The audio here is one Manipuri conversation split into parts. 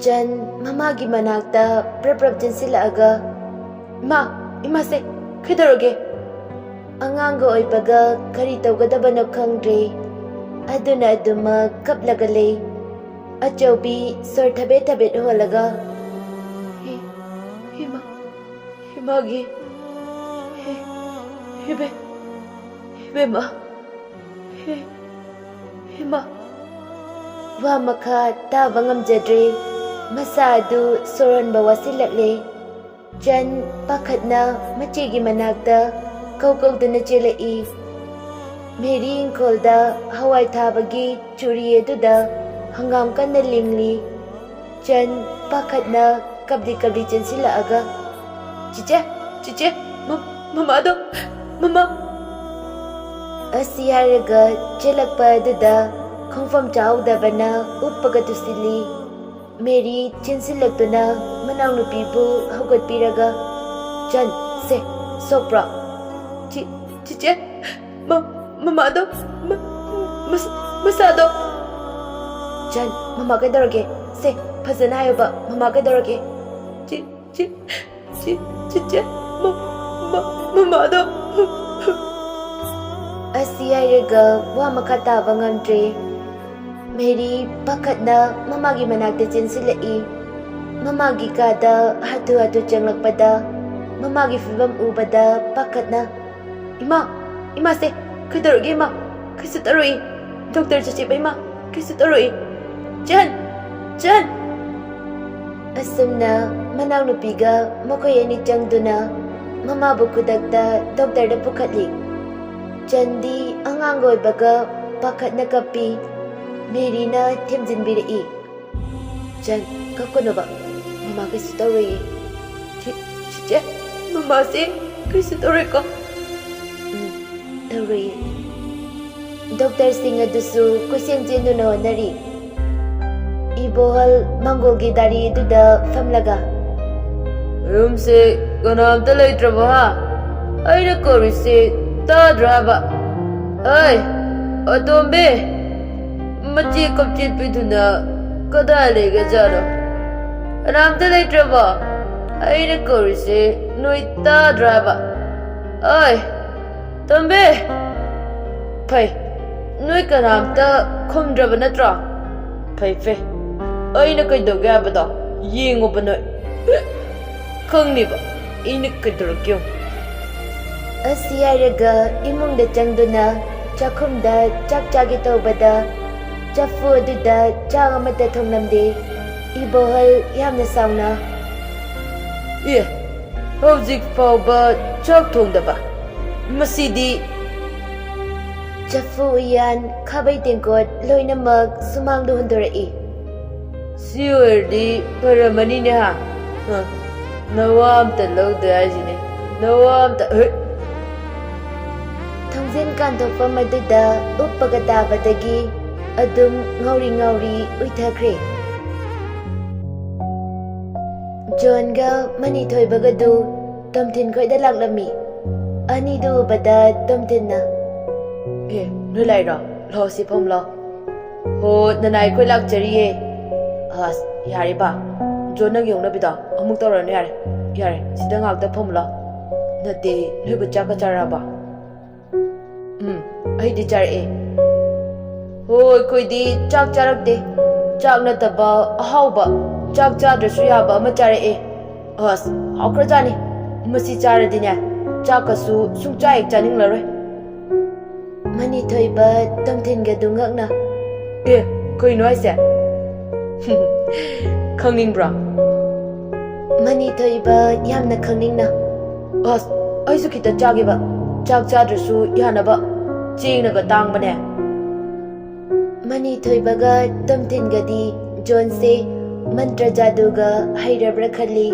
Jan mamagi manakta prab jinsilaaga imase kaidaroge anganga oibaga kari tawgadabano khangdre aduna aduma kaplaga lei achaubi sor thabet holaga himagi hibema hima wa makha taba ngamjadre masadu soranba wasilakle Jan pakhatna machigi manakta kaukawduna chelai meri ingkolda hawai thabagi churi eduda hangam kanna limli Jan pakhatna kabdi chensilaaga chiche mama asiyaraga chelakpa eduda khongfam chawdabana uppaga tusili Meri chensilaktuna manawnupibu haugatpiraga Jan se sopra chiche mamado masado Jan mama kaidaroge se phajana hayoba mama kaidaroge chiche mamado asiyaraga wa makata bangamdre Meri pakhatna mamagi manakta chensilai mamagi kada hatu changlakpada mamagi fibam ubada pakhatna ima se kaidaroge ima kaisu taroi doctor chachiba ima kaisu taroi Jan asumna manawnupiga makhoi ani changduna mamabu kudakta doctor da pukhatli Jandi angangoi baga pakhatna kapi Merina themjinbirai Jan kakonoba mama kaisu taroi chiche mama se kaisu taroi ko taroi Doctor Singh adusu koiseng jenduna honari ibohal mangolgi dari eduda famlaga room se ganamta leitraba ha aina korise tadraba ai atombe Machi kapchipiduna kada lega jaro Ramta leitraba aina korise noita draba ai tambe pai noi karamta khomdraba natra pai fe aina kaidoge abada yengo banoi khangniba aina kaidorkyo asiyaraga imungda changduna chakhumda chakchagi tawbada Chafu aduda chang amata thonglamde ibohal yamna sauna hojik fauba chak thongdaba masidi Chafu yan khabai tengkot loinamak sumangdu hundorai siwardi paramani ne ha nawam ta lawda ajine nawam ta thongzen kanthokpa maduda uppaga tabadagi Adum ngauri uithakre John ga mani thoibagadu tomthin khoida laklami ani du bada tomthinna nu lai ro lo si phom lo ho nanai khoi lakchari as yari ba John nang yong na bida amuk tawran yare sida ngak ta phom lo nate nu ba chaka chara ba ai di char Hoi koidi chak charakde chak nataba ahauba chak chadrasu yaba ama charae as haukra jani masi charadine chakasu sungcha ek chaninglaroi mani thoiba tomthinga dungakna koino aise khangningbra mani thoiba yamna khangningna as aisu kita chageba chak chadrasu yanaba chingnaga tangbane Mani thoibaga tomthingadi John se mantra jaduga hairabra khali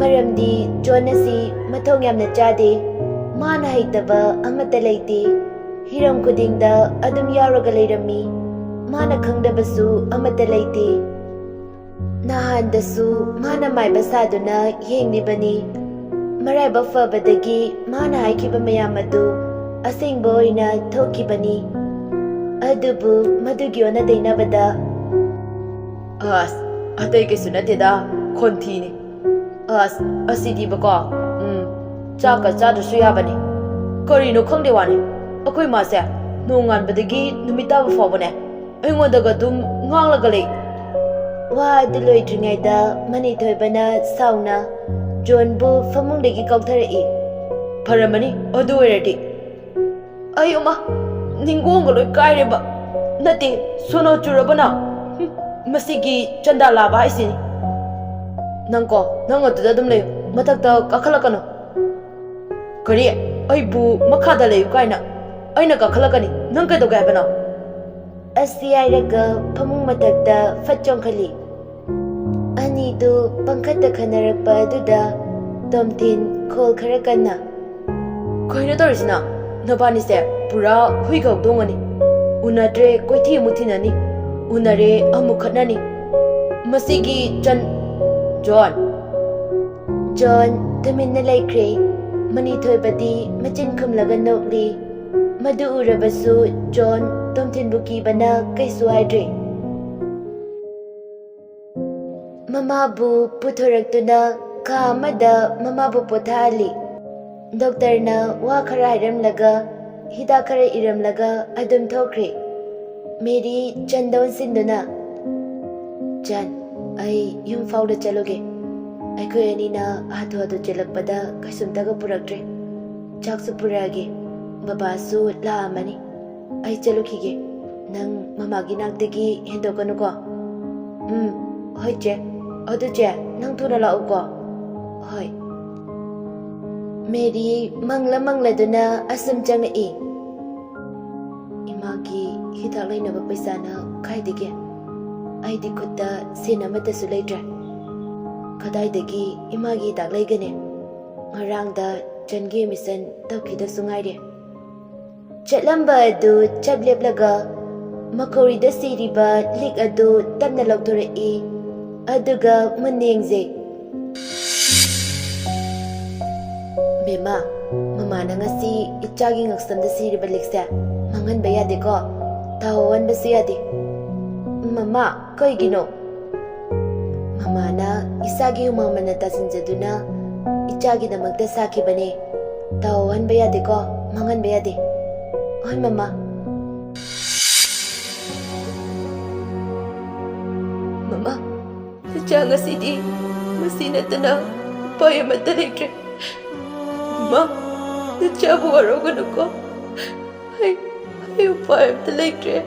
maramdi John asi mathong yamna chade mana haitaba amata leite hiram kudingda adum yauraga leirami mana khangdabasu amata leite nahandasu mana maiba saduna yenglibani maraiba fabadagi mana haikiba mayam adu asengba oina thokibani Adubu madugi ona dainabada as Atay kaisu nateda khonthi ni asidi bako chaka chadrusu yabani karino khangde wani akhoi ma se nongan badagi numita ba fawbane aingodaga dum nganglaga lei wa diloi dringai da mani thoibana sauna John bu famungdagi kaukthari pharamani adu eradi ayuma ningonga loi kaireba nate sono churabana masigi chanda laba haisini nangko nang atuda dum lei mathakta kakhalakano kari aibu makhada lei kaina aina kakhalakani nang kaidoga habana asi airaga phamung mathakta fatchong khali ani du pangkhatta khanarakpa aduda tomtin khol khara kanna koina torisina nabani se pura huigau dongani unadre koithi muthinani unare amukhanani masigi chan John taminna laikre mani thoibadi machin khumlaga nokli madu urabasu John tomthin buki bana kaisu haidre mama bu puthораktuna kha amada mama bu pothali doctor na wa khara hairamlaga hida khara iramlaga adum thokre meri chandon sinduna Jan ai yum fauda chaloge ai ko anina atho adu chelakpada kaisumtaga puraktre chaksu purage baba su la mani ai chalukhige nang mama gi naktegi hendokanu ko hoi che adu che nang thuna la ko hoi meri mangla duna asum changa imagi hidak laina ba paisa na khaidege aidi kutta sena mata sulaitre kadai dagi imagi dak laigane ngarang da jange mission tawkhida sungaire chatlamba adu chableplaga makori da siriba lik adu tamna lokthore aduga manengje bema mama na ngasi ichagi ngaksam da siriba liksa mangan bayade ko tawan ba siyade Mama, kaigino? Mama na isagi umamana tasinjaduna ichagi damakta sakibane tawan bayade ko mangan bayade Ay mama Mama Changa sidi masina tana paya matalikre Mama Chabu warogano ko Ay paya matalikre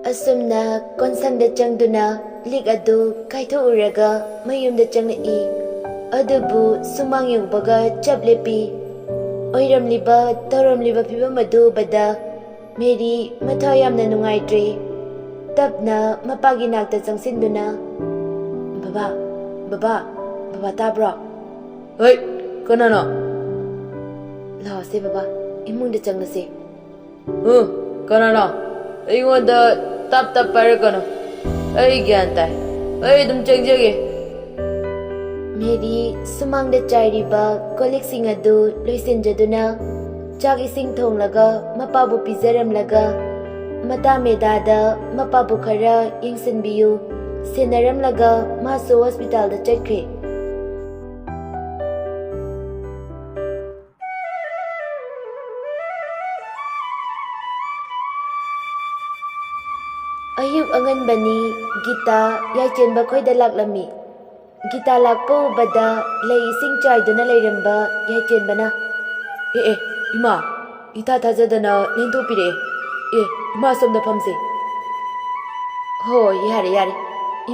Asumna konsangda changduna lik adu kaitho uraga mayumda changna adubu sumang yungbaga chaplepi oiramliba taramliba phibam adu bada meri mathayamna nungaidre tapna mapagi nakta changsinduna baba tabra oi kanana la se baba imungda changna se kanana aingwanda tap paragano ai gyan tai ai dum changjage meri sumangda chairiba kolik sing adu loisinjaduna chagi sing thonglaga mapabu pijaramlaga mata medada mapabu khara yingsinbiyu senaramlaga maso hospital da chakre Ayub anganbani Gita yaichen ba khoida laklami Gita lakpo bada lei sing chaiduna leiramba yaichen bana ima ita thajadana lento pire ima somda phamse ho yare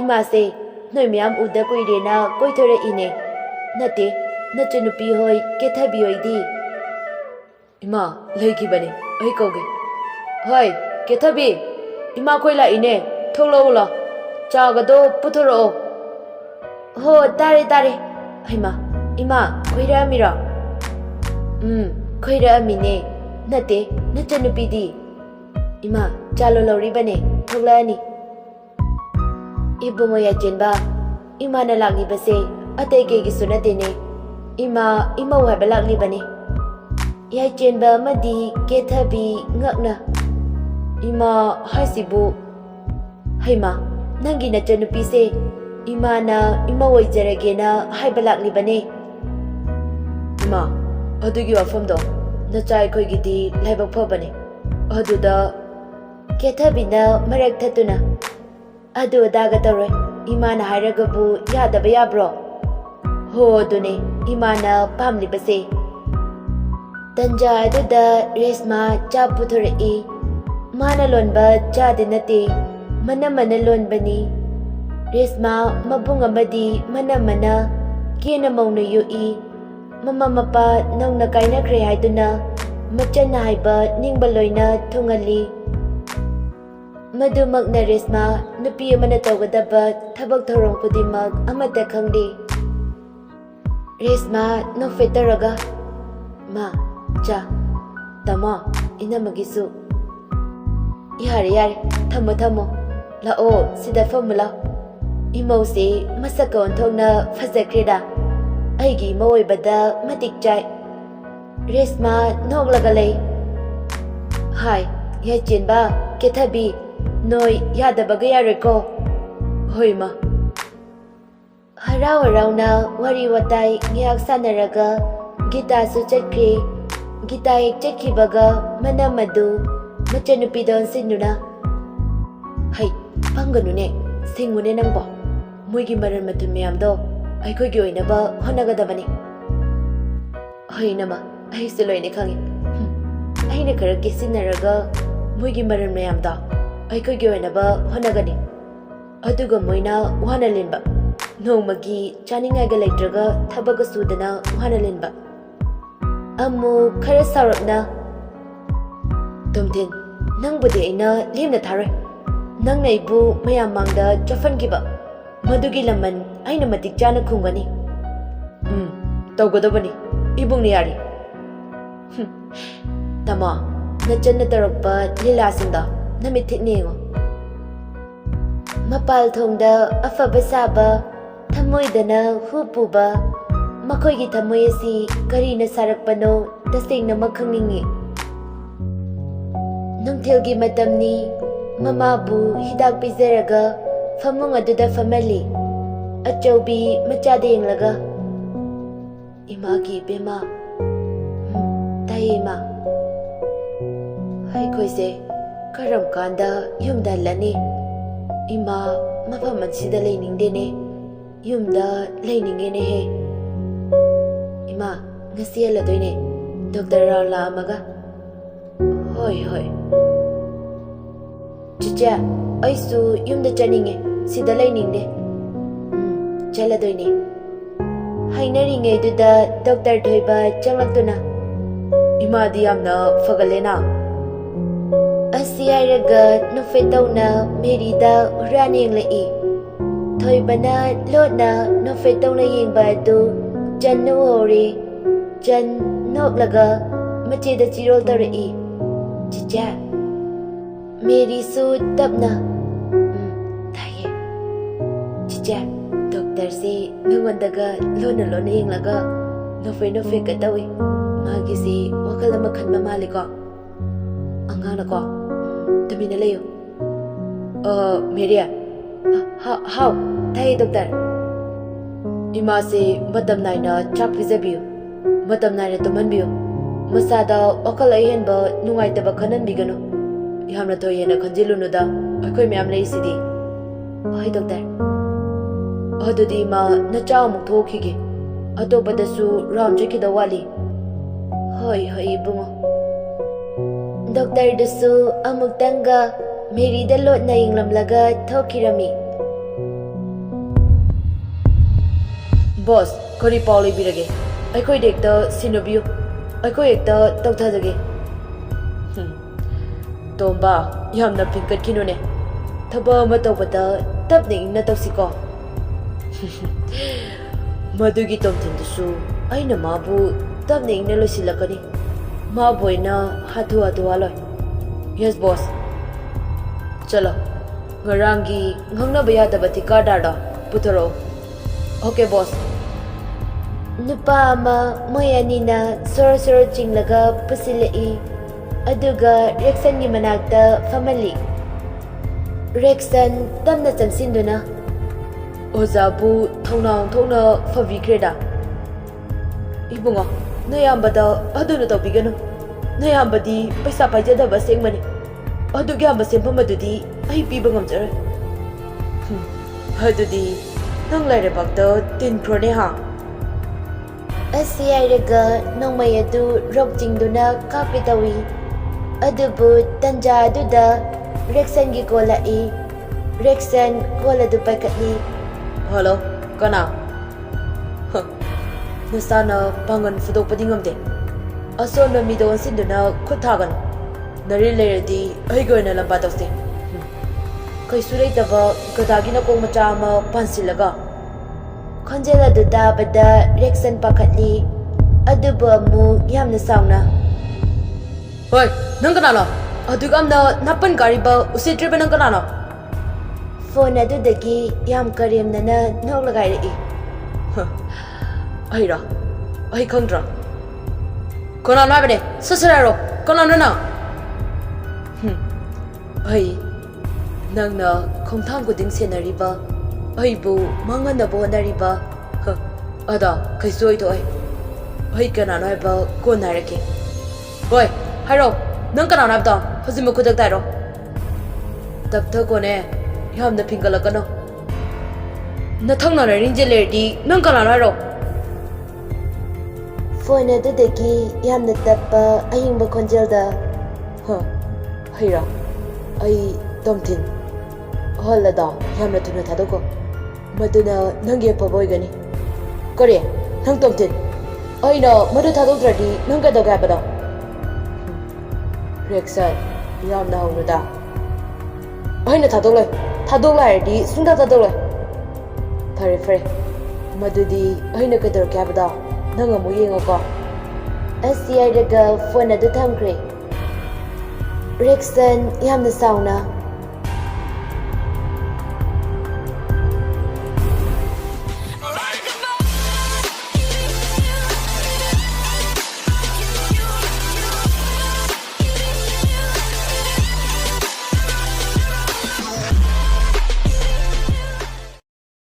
ima se noi myam uda koirena koithore ine nate nachunupi hoi kethabi hoidi ima leiki bane ai koge hoi kethabi Ima khoi la ine tholo la chaga do puthoro ho tare ima khoira mira khoira amine nate nachanupi di ima chalo lori bane thola ani ibungo ya chenba ima na lagi base atege gi sunate ne ima wa balagli bane Yaichen ba amadi kethabi ngakna. Ima hasibu. Haima, nangi na chanupi se. Ima na ima waijarage na haibalak libane. Ima, adugi wafamdo. Nachai koi gidi laibak pabane. Aduda kethabi na marak thatuna. Adu adaga tawre. Ima na hairagabu yadaba yabro. Ho dune ima na pamli base. Tanja aduda resma cha puthurei. Mana lonba cha dinate. Mana lonbani. Resma mabung amadi mana kena mauna yoi. Mama mapa nauna kaina kre haiduna. Machan na haiba ningba loina thungali. Madumak na resma nupi amana tawgadaba thabak thorong pudimag amata khangdi. Resma no fetaraga. Ma, cha, tama, inamagisu. Yare, thamo. Lao, sida famula. Imausi, masaka onthongna fazakreda. Aigi mawai bada matik chai. Resma noglagalay. Hai, yachin ba, kethabi. Noi yadabaga yareko. Hoy ma. Haraw na wari watay ngayak sanaraga. Gita su chakri. Gita ek chakhibaga manamadu. Machanupidon sinuna. Hai, panganune. Singune nangbo. Muigi maran matun mayamdo. Ay koy gyoy na ba honagadabani. Hoy nama, ay suloy ni kangin. Ay nakarag sinaraga. Muigi maran mayamdo. Ay koy gyoy na ba honagani. Aduga moina wanalinba. No magi chaningay galaydraga tabaga sudana wanalinba. Amu kara sarap na. Tumtin, nang budi ay na lim na taray. Nang naibu mayamangda jafan giba. Madugi laman ay na matikja na kungani. Tawgadabani. Ibong niyari. Tama, nadyan na taragpa lilasinda. Namitit niyo. Mapal thongda afaba saba. Thamoy dana hupu ba. Makoy gi thamoy si kari na sarakpano tasing na makhangningi. Nungthil gi matamni. Mamabu hidak pizeraga famung aduda family achaubi machadeng laga imagi bema taima hai koise karam kanda yumda lani ima mafaman sida leining ne yumda leining ne he ima ngasi ala doine Dr. Raula amaga hoi Chicha, aisu yumda chaninge, sida lainingde. Chaladoine. Hainaringe duda Dr. Thoiba changlagtuna. Imadi amna fagalena. Asiyaraga nufetawna merida uraning lai. Thoibana lotna nufetawna yingba adu jan nuhori. Jan noglaga machida chirol tarai. Chicha. Meri su tapna. Taye. Chicha, doktor si nungandaga lona yung laga. Nofe ka tawi. Magi si wakala makhan mamali ko. Angang na ko. Dami na layo. Meria. How? Taye, doktor. Ima si matam na chak vizabiyo. Matam na tumanbiyo. Masada wakala ihen ba nungay taba kanan bigano. Yamna toyena kanjilunuda akoy mayam leisidi. Hoy doctor. Adudi ma nachaw muk thokhige. Atopadasu round chekida wali. Hoy bungo. Doctor dasu amuktanga meri dalot na inglamlaga thokhirami. Boss, kori pauli birage. Akoy dekta sinobiyo. Akoy ekta tawthadage. Tomba, yamna pinkat kinune. Taba matawbata tapning na tawsiko. Madugi tomtindusu ay na mabu tapning na losilakani. Maboy na hatu aloy. Yes, boss. Chalo. Ngarangi ngangna bayada bati kadada putaro. Okay, boss. Nupa ama moy anina soro chinglaga pusilai aduga Rexangi manakta famali. Rexan tamna changsinduna Ozabu thongna favikreda. Ibunga nayambada aduna tawbiganu. Nayambadi paisa paijadaba sengmani. Adugi amba semphamadudi ai piba ngamjare. Adudi nang lairabakta 10 crore ha. Asiyairaga nongmai adu rokjingduna kapitawi. Adubu tanja aduda Rexangi kolai. Rexan koladu paikatli. Hello, kana? Nasana pangan fudokpadi ngamde. Asona midon sinduna khuthagan. Nari leradi aigoina lamba tawse. Kaisu leitaba gadagina kong macha ama pansilaga. Khonjela du tabada Rexan pakatli. Adubu amu yamna sauna. Hoy, nang kanalo? Adugamna napan kariba usitriba nang kanalo? Phone adudagi yam karimnana noglagairi. Aira, ai khandra. Kona nabane, sasararo, kona nana. Ai, nangna khongthang kuding senariba, aibu mangana bonariba. Ada kaisoi to ai. Ai kana naiba konarake. Hoy, haro, nang kana nabda, hazimu kudak tairo. Tapta kone, yamna pingalakano. Nathangna rinjelerdi, nang kana haro. Phone adudagi yamna tappa ayingba khonjelda. Haira, ai tomthin. Hollada yamna tuna thadoko. Maduna nangi paboigani. Kore, nang tomthin. Aina madu thadokradi nang kadaga bada. Rexan yamna haunuda. Aina thadole. Thadole ardi sunda thadole. Fare. Madudi aina kadar kabada. Nang amu yengoko. Asiyairaga phone adu thamkre. Rexan yamna sauna.